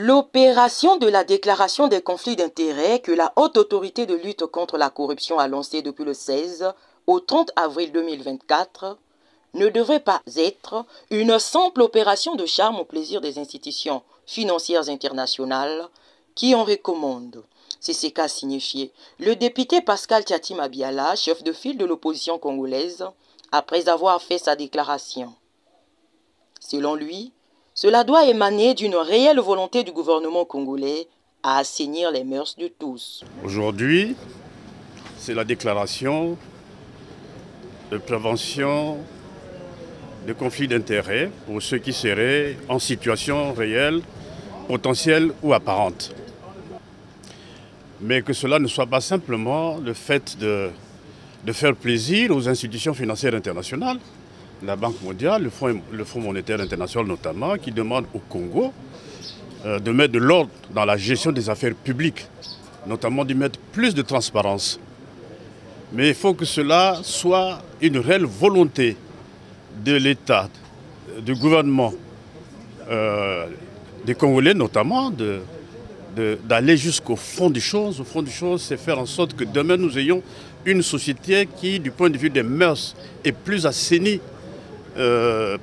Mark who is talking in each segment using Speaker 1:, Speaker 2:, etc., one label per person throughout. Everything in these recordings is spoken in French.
Speaker 1: L'opération de la déclaration des conflits d'intérêts que la Haute Autorité de lutte contre la corruption a lancée depuis le 16 au 30 avril 2024 ne devrait pas être une simple opération de charme au plaisir des institutions financières internationales qui en recommandent. C'est ce qu'a signifié le député Pascal Thiati Mabiala, chef de file de l'opposition congolaise, après avoir fait sa déclaration. Selon lui, cela doit émaner d'une réelle volonté du gouvernement congolais à assainir les mœurs de tous.
Speaker 2: Aujourd'hui, c'est la déclaration de prévention de conflits d'intérêts pour ceux qui seraient en situation réelle, potentielle ou apparente. Mais que cela ne soit pas simplement le fait de faire plaisir aux institutions financières internationales, la Banque mondiale, le Fonds monétaire international notamment, qui demandent au Congo de mettre de l'ordre dans la gestion des affaires publiques, notamment d'y mettre plus de transparence. Mais il faut que cela soit une réelle volonté de l'État, du gouvernement, des Congolais notamment, d'aller jusqu'au fond des choses. Au fond des choses, c'est faire en sorte que demain nous ayons une société qui, du point de vue des mœurs, est plus assainie.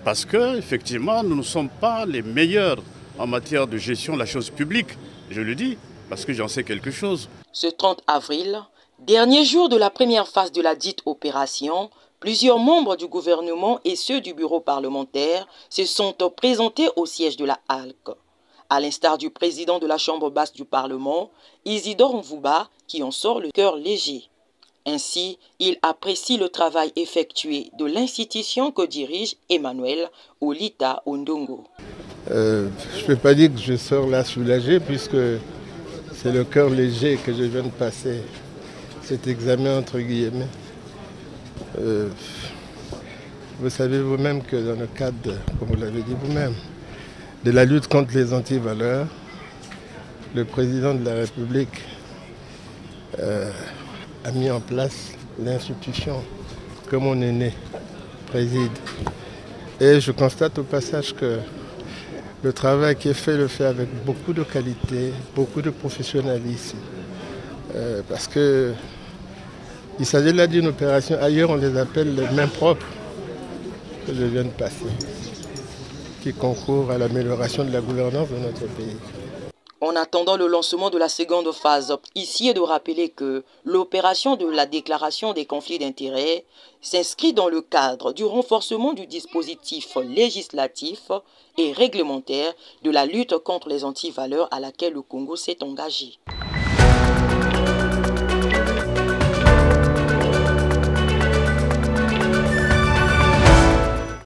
Speaker 2: Parce qu'effectivement, nous ne sommes pas les meilleurs en matière de gestion de la chose publique. Je le dis, parce que j'en sais quelque chose.
Speaker 1: Ce 30 avril, dernier jour de la première phase de la dite opération, plusieurs membres du gouvernement et ceux du bureau parlementaire se sont présentés au siège de la HALC. À l'instar du président de la Chambre basse du Parlement, Isidore Mvouba, qui en sort le cœur léger. Ainsi, il apprécie le travail effectué de l'institution que dirige Emmanuel Olita Ondongo.
Speaker 3: Je ne peux pas dire que je sors là soulagé puisque c'est le cœur léger que je viens de passer cet examen entre guillemets. Vous savez vous-même que dans le cadre, comme vous l'avez dit vous-même, de la lutte contre les antivaleurs, le président de la République a mis en place l'institution que mon aîné préside. Et je constate au passage que le travail qui est fait le fait avec beaucoup de qualité, beaucoup de professionnalisme. Parce que il s'agit là d'une opération, ailleurs on les appelle les mains propres que je viens de passer, qui concourent à l'amélioration de la gouvernance de notre pays.
Speaker 1: En attendant le lancement de la seconde phase, ici est de rappeler que l'opération de la déclaration des conflits d'intérêts s'inscrit dans le cadre du renforcement du dispositif législatif et réglementaire de la lutte contre les antivaleurs à laquelle le Congo s'est engagé.